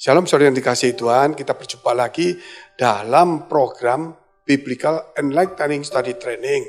Shalom saudara yang dikasihi Tuhan, kita berjumpa lagi dalam program Biblical Enlightening Study Training.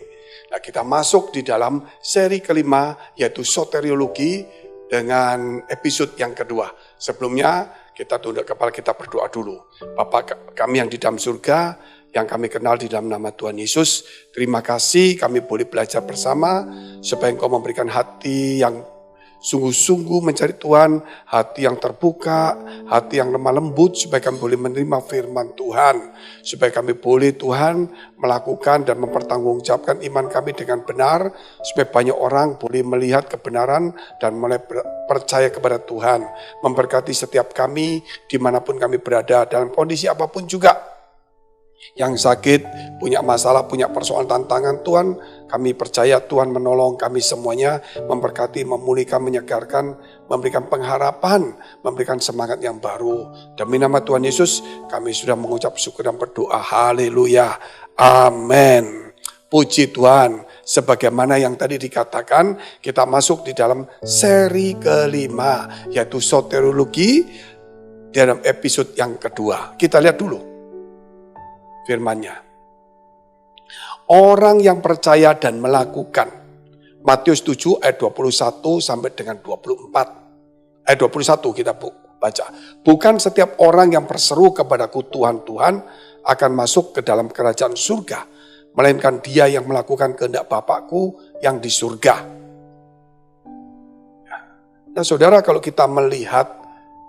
Nah, kita masuk di dalam seri kelima yaitu soteriologi dengan episode yang kedua. Sebelumnya kita tunduk kepala, kita berdoa dulu. Bapa kami yang di dalam surga, yang kami kenal di dalam nama Tuhan Yesus, terima kasih kami boleh belajar bersama supaya Engkau memberikan hati yang sungguh-sungguh mencari Tuhan, hati yang terbuka, hati yang lemah lembut, supaya kami boleh menerima firman Tuhan. Supaya kami boleh Tuhan melakukan dan mempertanggungjawabkan iman kami dengan benar, supaya banyak orang boleh melihat kebenaran dan mulai percaya kepada Tuhan. Memberkati setiap kami, dimanapun kami berada, dalam kondisi apapun juga. Yang sakit, punya masalah, punya persoalan tantangan, Tuhan, kami percaya Tuhan menolong kami semuanya, memberkati, memulihkan, menyegarkan, memberikan pengharapan, memberikan semangat yang baru. Demi nama Tuhan Yesus, kami sudah mengucap syukur dan berdoa. Haleluya. Amin. Puji Tuhan. Sebagaimana yang tadi dikatakan, kita masuk di dalam seri kelima, yaitu soteriologi dalam episode yang kedua. Kita lihat dulu firman-Nya. Orang yang percaya dan melakukan. Matius 7 ayat 21 sampai dengan 24. Ayat 21 kita baca. Bukan setiap orang yang berseru kepadaku Tuhan, Tuhan akan masuk ke dalam kerajaan surga, melainkan dia yang melakukan kehendak Bapakku yang di surga. Nah saudara, kalau kita melihat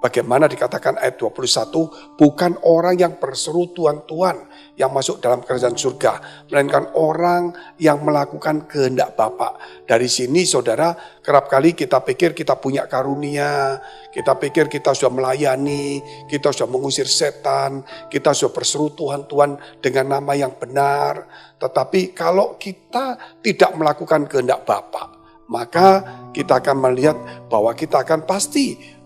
bagaimana dikatakan ayat 21, bukan orang yang berseru Tuhan, Tuhan yang masuk dalam kerajaan surga, melainkan orang yang melakukan kehendak Bapa. Dari sini saudara, kerap kali kita pikir kita punya karunia, kita pikir kita sudah melayani, kita sudah mengusir setan, kita sudah berseru Tuhan, Tuhan dengan nama yang benar. Tetapi kalau kita tidak melakukan kehendak Bapa, maka kita akan melihat bahwa kita akan pasti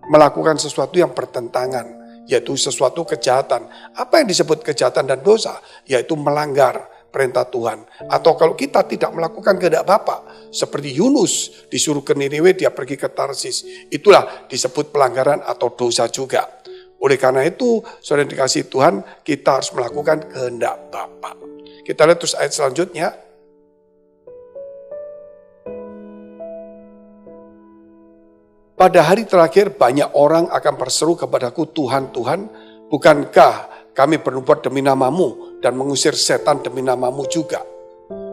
melakukan sesuatu yang bertentangan, yaitu sesuatu kejahatan. Apa yang disebut kejahatan dan dosa? Yaitu melanggar perintah Tuhan. Atau kalau kita tidak melakukan kehendak Bapa, seperti Yunus disuruh ke Niniwe, dia pergi ke Tarsis. Itulah disebut pelanggaran atau dosa juga. Oleh karena itu, saudara yang dikasihi Tuhan, kita harus melakukan kehendak Bapa. Kita lihat terus ayat selanjutnya. Pada hari terakhir banyak orang akan berseru kepadaku, Tuhan, Tuhan, bukankah kami bernubuat demi namamu dan mengusir setan demi namamu juga?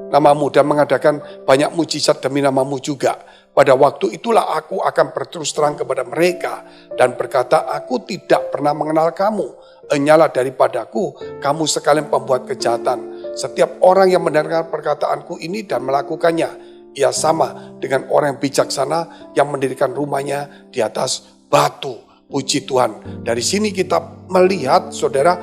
Namamu dan mengadakan banyak mujizat demi namamu juga. Pada waktu itulah aku akan berterus terang kepada mereka dan berkata, aku tidak pernah mengenal kamu. Enyalah daripadaku, kamu sekalian pembuat kejahatan. Setiap orang yang mendengar perkataanku ini dan melakukannya, ia sama dengan orang yang bijaksana yang mendirikan rumahnya di atas batu. Puji Tuhan. Dari sini kita melihat saudara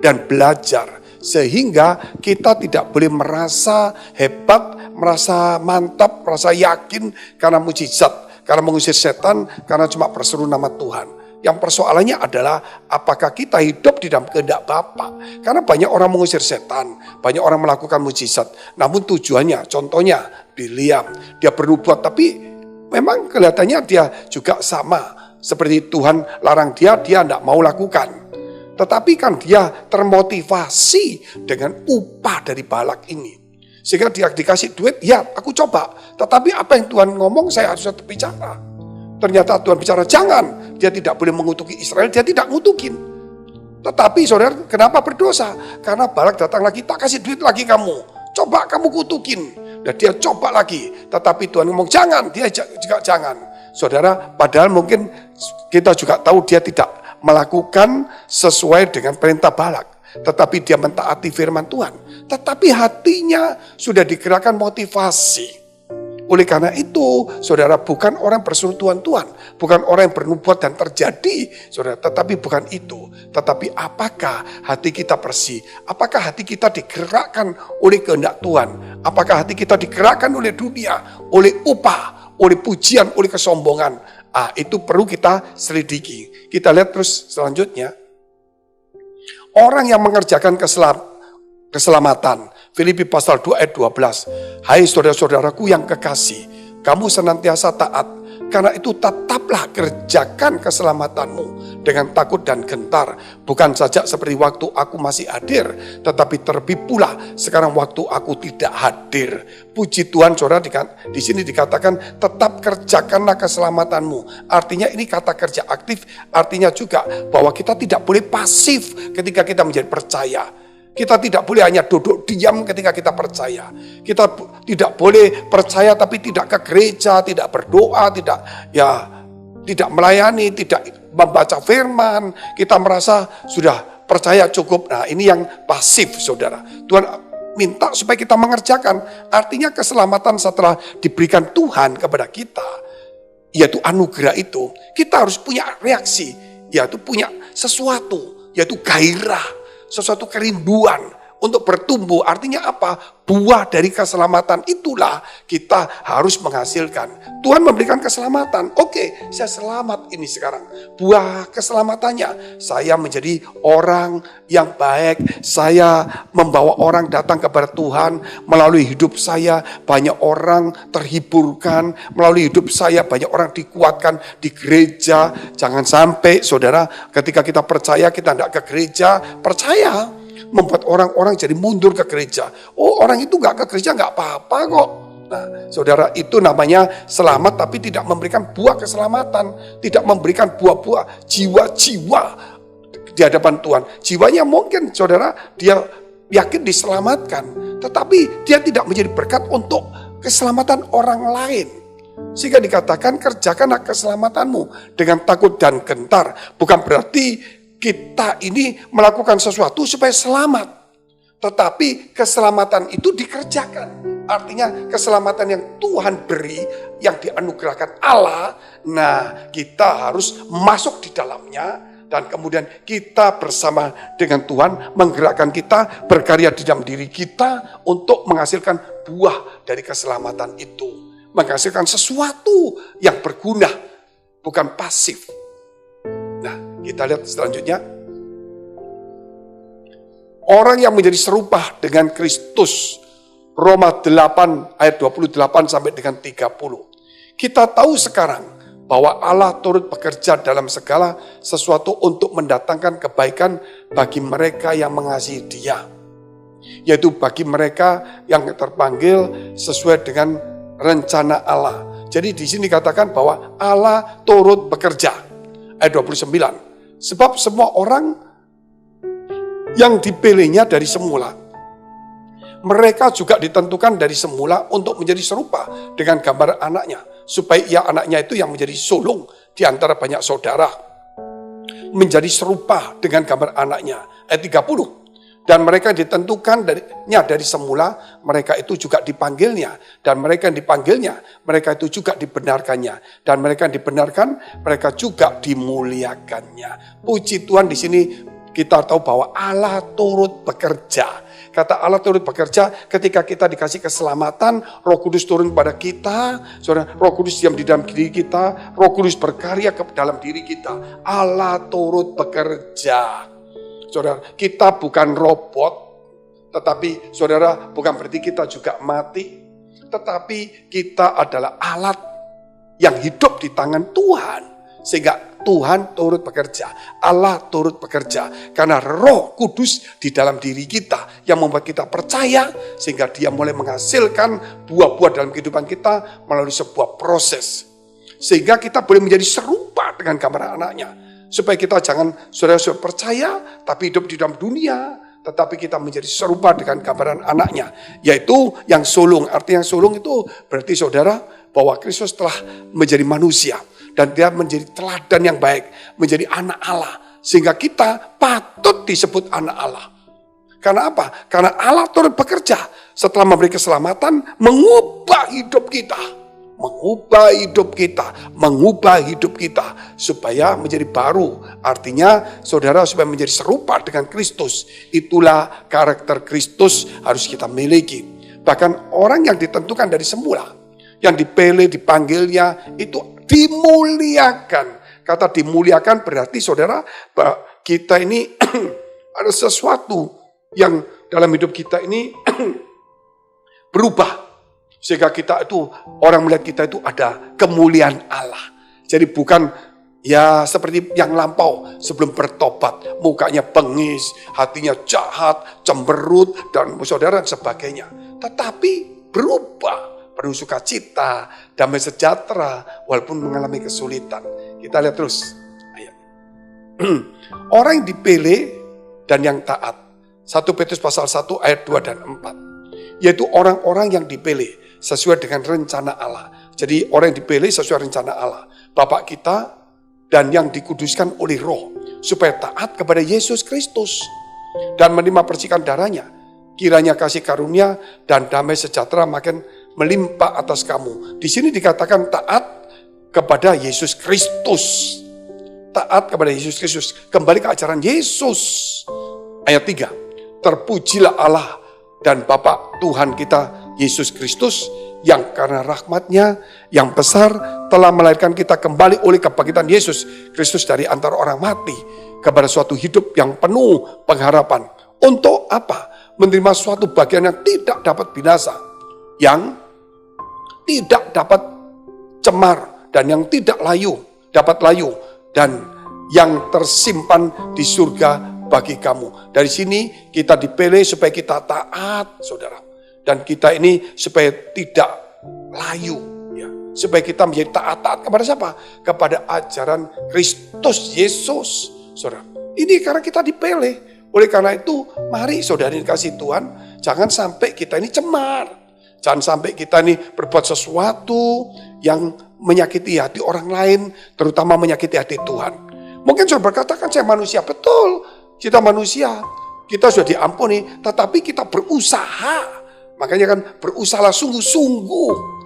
dan belajar. Sehingga kita tidak boleh merasa hebat, merasa mantap, merasa yakin karena mujizat. Karena mengusir setan, karena cuma berseru nama Tuhan. Yang persoalannya adalah apakah kita hidup di dalam kehendak Bapa. Karena banyak orang mengusir setan, banyak orang melakukan mujizat. Namun tujuannya, contohnya Biliam, dia bernubuat tapi memang kelihatannya dia juga sama. Seperti Tuhan larang dia tidak mau lakukan. Tetapi kan dia termotivasi dengan upah dari Balak ini. Sehingga dia dikasih duit, ya aku coba. Tetapi apa yang Tuhan ngomong saya harus tetap bicara. Ternyata Tuhan bicara, jangan. Dia tidak boleh mengutuki Israel, dia tidak ngutukin. Tetapi saudara, kenapa berdosa? Karena Balak datang lagi, tak kasih duit lagi kamu. Coba kamu kutukin. Dan dia coba lagi. Tetapi Tuhan ngomong, jangan. Dia juga jangan. Saudara, padahal mungkin kita juga tahu dia tidak melakukan sesuai dengan perintah Balak. Tetapi dia mentaati firman Tuhan. Tetapi hatinya sudah digerakkan motivasi. Oleh karena itu, saudara, bukan orang berseru Tuhan, bukan orang yang bernubuat dan terjadi, saudara, tetapi bukan itu. Tetapi apakah hati kita bersih? Apakah hati kita digerakkan oleh kehendak Tuhan? Apakah hati kita digerakkan oleh dunia, oleh upah, oleh pujian, oleh kesombongan? Itu perlu kita selidiki. Kita lihat terus selanjutnya. Orang yang mengerjakan keselamatan. Filipi pasal 2 ayat 12. Hai saudara-saudaraku yang kekasih, kamu senantiasa taat, Karena itu tetaplah kerjakan keselamatanmu dengan takut dan gentar. Bukan saja seperti waktu aku masih hadir, tetapi terlebih pula sekarang waktu aku tidak hadir. Puji Tuhan, saudara, di sini dikatakan tetap kerjakanlah keselamatanmu. Artinya ini kata kerja aktif, artinya juga bahwa kita tidak boleh pasif ketika kita menjadi percaya. Kita tidak boleh hanya duduk diam ketika kita percaya. Kita tidak boleh percaya tapi tidak ke gereja, tidak berdoa, tidak melayani, tidak membaca firman. Kita merasa sudah percaya cukup. Nah, ini yang pasif, saudara. Tuhan minta supaya kita mengerjakan. Artinya keselamatan setelah diberikan Tuhan kepada kita, yaitu anugerah itu, kita harus punya reaksi, yaitu punya sesuatu, yaitu gairah. Sesuatu kerinduan untuk bertumbuh. Artinya apa? Buah dari keselamatan itulah kita harus menghasilkan. Tuhan memberikan keselamatan. Oke, saya selamat ini sekarang. Buah keselamatannya, saya menjadi orang yang baik. Saya membawa orang datang kepada Tuhan. Melalui hidup saya banyak orang terhiburkan. Melalui hidup saya banyak orang dikuatkan di gereja. Jangan sampai, saudara, ketika kita percaya kita tidak ke gereja, percaya membuat orang-orang jadi mundur ke gereja. Oh, orang itu gak ke gereja gak apa-apa kok. Nah, saudara, itu namanya selamat tapi tidak memberikan buah keselamatan. Tidak memberikan buah-buah jiwa-jiwa di hadapan Tuhan. Jiwanya mungkin, saudara, dia yakin diselamatkan. Tetapi dia tidak menjadi berkat untuk keselamatan orang lain. Sehingga dikatakan kerjakanlah keselamatanmu dengan takut dan gentar. Bukan berarti kita ini melakukan sesuatu supaya selamat. Tetapi keselamatan itu dikerjakan. Artinya keselamatan yang Tuhan beri, yang dianugerahkan Allah. Nah, kita harus masuk di dalamnya. Dan kemudian kita bersama dengan Tuhan menggerakkan kita, berkarya di dalam diri kita untuk menghasilkan buah dari keselamatan itu. Menghasilkan sesuatu yang berguna, bukan pasif. Kita lihat selanjutnya. Orang yang menjadi serupa dengan Kristus. Roma 8 ayat 28 sampai dengan 30. Kita tahu sekarang bahwa Allah turut bekerja dalam segala sesuatu untuk mendatangkan kebaikan bagi mereka yang mengasihi Dia. Yaitu bagi mereka yang terpanggil sesuai dengan rencana Allah. Jadi di sini katakan bahwa Allah turut bekerja. Ayat 29. Sebab semua orang yang dipilihnya dari semula, mereka juga ditentukan dari semula untuk menjadi serupa dengan gambar anaknya. Supaya anaknya itu yang menjadi sulung di antara banyak saudara. Menjadi serupa dengan gambar anaknya. Ayat 30. Dan mereka ditentukan dari semula, mereka itu juga dipanggilnya. Dan mereka yang dipanggilnya, mereka itu juga dibenarkannya. Dan mereka yang dibenarkan, mereka juga dimuliakannya. Puji Tuhan, di sini kita tahu bahwa Allah turut bekerja. Kata Allah turut bekerja ketika kita dikasih keselamatan, Roh Kudus turun kepada kita, saudara, Roh Kudus diam di dalam diri kita, Roh Kudus berkarya ke dalam diri kita. Allah turut bekerja. Saudara, kita bukan robot, tetapi saudara bukan berarti kita juga mati, tetapi kita adalah alat yang hidup di tangan Tuhan. Sehingga Tuhan turut bekerja, Allah turut bekerja. Karena Roh Kudus di dalam diri kita yang membuat kita percaya, sehingga Dia mulai menghasilkan buah-buah dalam kehidupan kita melalui sebuah proses. Sehingga kita boleh menjadi serupa dengan gambar anaknya. Supaya kita jangan saudara-saudara percaya, tapi hidup di dalam dunia, tetapi kita menjadi serupa dengan gambaran anaknya. Yaitu yang sulung. Arti yang sulung itu berarti saudara, bahwa Kristus telah menjadi manusia. Dan Dia menjadi teladan yang baik, menjadi anak Allah. Sehingga kita patut disebut anak Allah. Karena apa? Karena Allah turut bekerja setelah memberi keselamatan, mengubah hidup kita. Mengubah hidup kita supaya menjadi baru. Artinya saudara supaya menjadi serupa dengan Kristus. Itulah karakter Kristus harus kita miliki. Bahkan orang yang ditentukan dari semula, yang dipilih, dipanggilnya, itu dimuliakan. Kata dimuliakan berarti saudara, kita ini ada sesuatu yang dalam hidup kita ini berubah. Sehingga kita itu, orang melihat kita itu ada kemuliaan Allah. Jadi bukan ya seperti yang lampau sebelum bertobat. Mukanya bengis, hatinya jahat, cemberut, dan saudara dan sebagainya. Tetapi berubah, penuh sukacita, damai sejahtera, walaupun mengalami kesulitan. Kita lihat terus ayat. Orang yang dipilih dan yang taat. 1 Petrus pasal 1 ayat 2 dan 4. Yaitu orang-orang yang dipilih sesuai dengan rencana Allah. Jadi orang yang dipilih sesuai rencana Allah. Bapak kita dan yang dikuduskan oleh Roh. Supaya taat kepada Yesus Kristus. Dan menerima percikan darahnya. Kiranya kasih karunia dan damai sejahtera makin melimpah atas kamu. Di sini dikatakan taat kepada Yesus Kristus. Taat kepada Yesus Kristus. Kembali ke ajaran Yesus. Ayat 3. Terpujilah Allah dan Bapa Tuhan kita Yesus Kristus yang karena rahmat-Nya yang besar telah melahirkan kita kembali oleh kebangkitan Yesus Kristus dari antara orang mati kepada suatu hidup yang penuh pengharapan. Untuk apa? Menerima suatu bagian yang tidak dapat binasa, yang tidak dapat cemar dan yang tidak dapat layu dan yang tersimpan di surga bagi kamu. Dari sini kita dipilih supaya kita taat, saudara. Dan kita ini supaya tidak layu, ya. Supaya kita menjadi taat kepada siapa? Kepada ajaran Kristus Yesus, saudara. Ini karena kita dipilih. Oleh karena itu, mari saudara dikasih Tuhan, jangan sampai kita ini cemar. Jangan sampai kita ini berbuat sesuatu yang menyakiti hati orang lain, terutama menyakiti hati Tuhan. Mungkin saudara berkata, kan saya manusia. Betul, kita manusia. Kita sudah diampuni, tetapi kita berusaha. Makanya kan berusahalah sungguh-sungguh.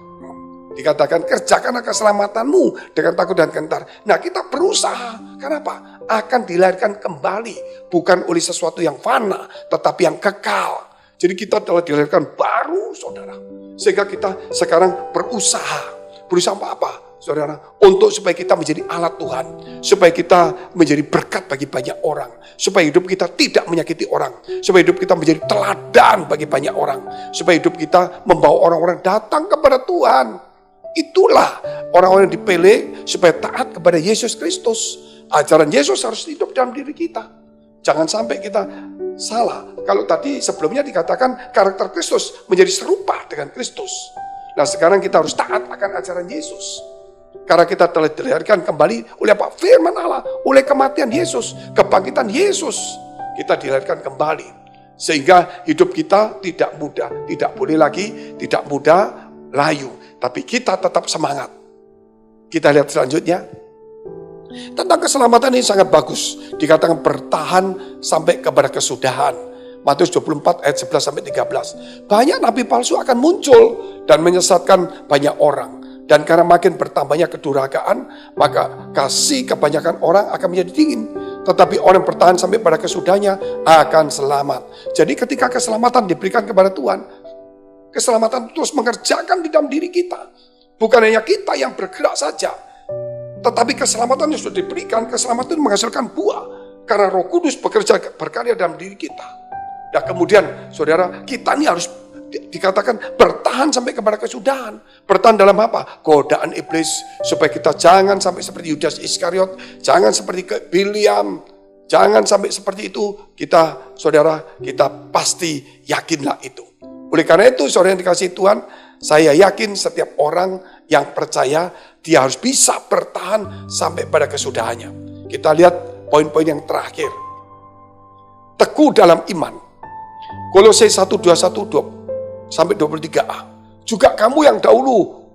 Dikatakan kerjakanlah keselamatanmu dengan takut dan gentar. Nah kita berusaha. Kenapa? Akan dilahirkan kembali. Bukan oleh sesuatu yang fana, tetapi yang kekal. Jadi kita telah dilahirkan baru, saudara. Sehingga kita sekarang berusaha. Berusaha apa? Saudara, untuk supaya kita menjadi alat Tuhan. Supaya kita menjadi berkat bagi banyak orang. Supaya hidup kita tidak menyakiti orang. Supaya hidup kita menjadi teladan bagi banyak orang. Supaya hidup kita membawa orang-orang datang kepada Tuhan. Itulah orang-orang yang dipilih supaya taat kepada Yesus Kristus. Ajaran Yesus harus hidup dalam diri kita. Jangan sampai kita salah. Kalau tadi sebelumnya dikatakan karakter Kristus menjadi serupa dengan Kristus. Nah sekarang kita harus taat akan ajaran Yesus. Karena kita telah dilahirkan kembali oleh apa? Firman Allah. Oleh kematian Yesus, kebangkitan Yesus. Kita dilahirkan kembali. Sehingga hidup kita tidak mudah. Tidak boleh lagi, tidak mudah, layu. Tapi kita tetap semangat. Kita lihat selanjutnya. Tentang keselamatan ini sangat bagus. Dikatakan bertahan sampai kepada kesudahan. Matius 24 ayat 11 sampai 13. Banyak nabi palsu akan muncul dan menyesatkan banyak orang. Dan karena makin bertambahnya kedurhakaan, maka kasih kebanyakan orang akan menjadi dingin. Tetapi orang yang bertahan sampai pada kesudahannya akan selamat. Jadi ketika keselamatan diberikan kepada Tuhan, keselamatan terus mengerjakan di dalam diri kita. Bukan hanya kita yang bergerak saja. Tetapi keselamatan yang sudah diberikan, keselamatan itu menghasilkan buah. Karena Roh Kudus bekerja berkarya dalam diri kita. Dan kemudian saudara, kita ini harus dikatakan bertahan sampai kepada kesudahan. Bertahan dalam apa? Godaan iblis. Supaya kita jangan sampai seperti Yudas Iskariot. Jangan seperti Biliam. Jangan sampai seperti itu. Kita, saudara, kita pasti yakinlah itu. Oleh karena itu, saudara yang dikasihi Tuhan, saya yakin setiap orang yang percaya, dia harus bisa bertahan sampai pada kesudahannya. Kita lihat poin-poin yang terakhir. Teguh dalam iman. Kolose 1:21 sampai 23a. Juga kamu yang dahulu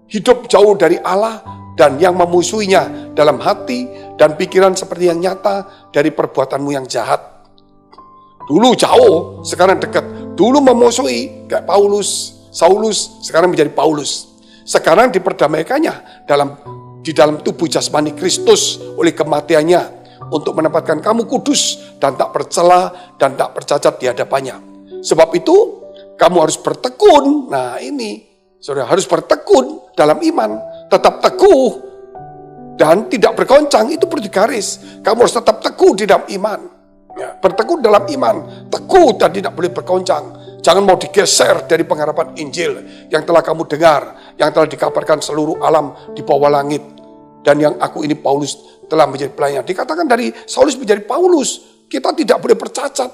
hidup jauh dari Allah dan yang memusuhinya dalam hati dan pikiran seperti yang nyata dari perbuatanmu yang jahat. Dulu jauh, sekarang dekat. Dulu memusuhi kayak Saulus, sekarang menjadi Paulus. Sekarang diperdamaikannya di dalam tubuh jasmani Kristus oleh kematiannya untuk menempatkan kamu kudus dan tak bercela dan tak bercacat di hadapannya. Sebab itu kamu harus bertekun. Nah ini, saudara harus bertekun dalam iman. Tetap teguh dan tidak bergoncang. Itu perlu digaris. Kamu harus tetap teguh di dalam iman. Ya, bertekun dalam iman. Teguh dan tidak boleh bergoncang. Jangan mau digeser dari pengharapan Injil yang telah kamu dengar, yang telah dikabarkan seluruh alam di bawah langit. Dan yang aku ini Paulus telah menjadi pelayan. Dikatakan dari Saulus menjadi Paulus, kita tidak boleh bercacat.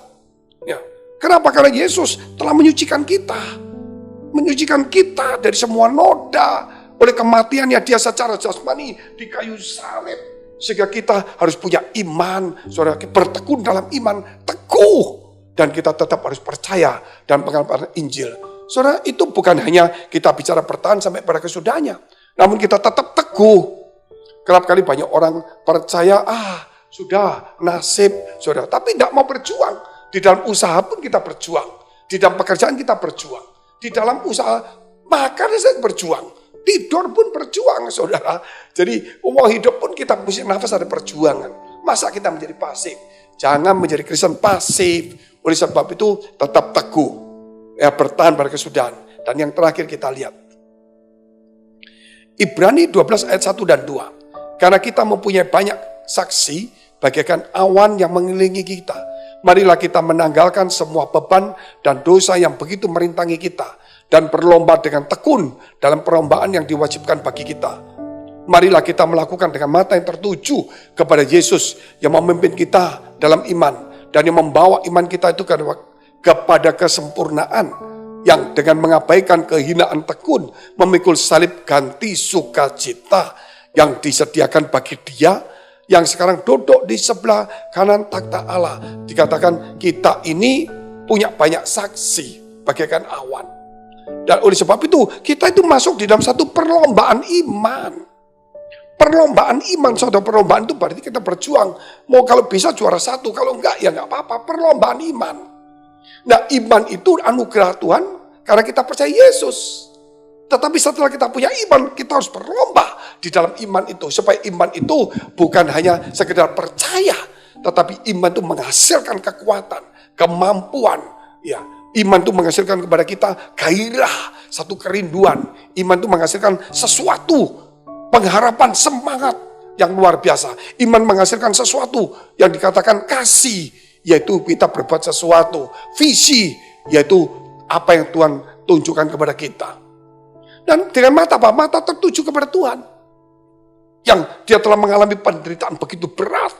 Ya. Kenapa? Karena Yesus telah menyucikan kita. Menyucikan kita dari semua noda. Oleh kematiannya dia secara jasmani di kayu salib. Sehingga kita harus punya iman. Saudara, bertekun dalam iman, teguh. Dan kita tetap harus percaya dan pengharapan Injil. Saudara, itu bukan hanya kita bicara bertahan sampai pada kesudahannya. Namun kita tetap teguh. Kerap kali banyak orang percaya, sudah nasib, saudara. Tapi tidak mau berjuang. Di dalam usaha pun kita berjuang. Di dalam pekerjaan kita berjuang. Di dalam usaha makan saya berjuang. Tidur pun berjuang, saudara. Jadi uang hidup pun kita mesti nafas ada perjuangan. Masa kita menjadi pasif? Jangan menjadi Kristen pasif. Oleh sebab itu tetap teguh. Ya, bertahan pada kesudahan. Dan yang terakhir kita lihat. Ibrani 12 ayat 1 dan 2. Karena kita mempunyai banyak saksi bagaikan awan yang mengelilingi kita. Marilah kita menanggalkan semua beban dan dosa yang begitu merintangi kita. Dan berlomba dengan tekun dalam perlombaan yang diwajibkan bagi kita. Marilah kita melakukan dengan mata yang tertuju kepada Yesus yang memimpin kita dalam iman. Dan yang membawa iman kita itu kepada kesempurnaan. Yang dengan mengabaikan kehinaan tekun, memikul salib ganti sukacita yang disediakan bagi dia yang sekarang duduk di sebelah kanan takhta Allah. Dikatakan kita ini punya banyak saksi bagaikan awan. Dan oleh sebab itu kita itu masuk di dalam satu perlombaan iman. Perlombaan iman, saudara, perlombaan itu berarti kita berjuang. Mau kalau bisa juara 1, kalau enggak ya enggak apa-apa. Perlombaan iman. Nah, iman itu anugerah Tuhan karena kita percaya Yesus. Tetapi setelah kita punya iman, kita harus berlomba di dalam iman itu. Supaya iman itu bukan hanya sekedar percaya, tetapi iman itu menghasilkan kekuatan, kemampuan. Ya, iman itu menghasilkan kepada kita gairah, satu kerinduan. Iman itu menghasilkan sesuatu, pengharapan, semangat yang luar biasa. Iman menghasilkan sesuatu yang dikatakan kasih, yaitu kita berbuat sesuatu. Visi, yaitu apa yang Tuhan tunjukkan kepada kita. Dan dengan mata apa? Mata tertuju kepada Tuhan. Yang dia telah mengalami penderitaan begitu berat.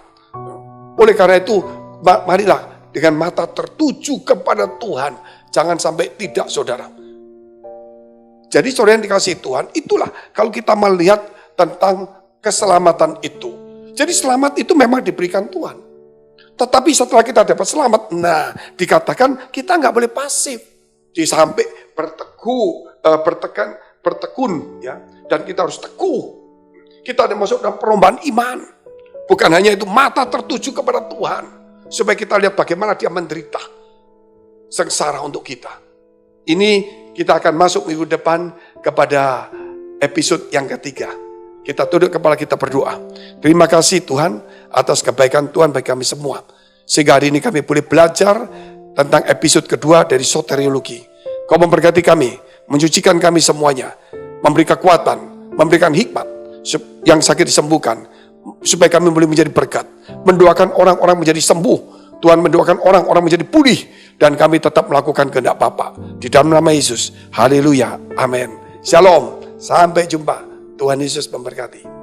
Oleh karena itu, marilah dengan mata tertuju kepada Tuhan. Jangan sampai tidak, saudara. Jadi saudara yang dikasihi Tuhan, itulah kalau kita melihat tentang keselamatan itu. Jadi selamat itu memang diberikan Tuhan. Tetapi setelah kita dapat selamat, dikatakan kita nggak boleh pasif. Jadi sampai bertekun, ya. Dan kita harus teguh. Kita ada masuk dalam perlombaan iman. Bukan hanya itu, mata tertuju kepada Tuhan. Supaya kita lihat bagaimana dia menderita sengsara untuk kita. Ini kita akan masuk minggu depan kepada episode yang ketiga. Kita tunduk kepala, kita berdoa. Terima kasih Tuhan atas kebaikan Tuhan bagi kami semua. Sehingga hari ini kami boleh belajar tentang episode kedua dari soteriologi. Kau memberkati kami, mencucikan kami semuanya, memberi kekuatan, memberikan hikmat, yang sakit disembuhkan, supaya kami boleh menjadi berkat. Mendoakan orang-orang menjadi sembuh. Tuhan mendoakan orang-orang menjadi pulih. Dan kami tetap melakukan kehendak Bapa. Di dalam nama Yesus. Haleluya. Amin. Shalom. Sampai jumpa. Tuhan Yesus memberkati.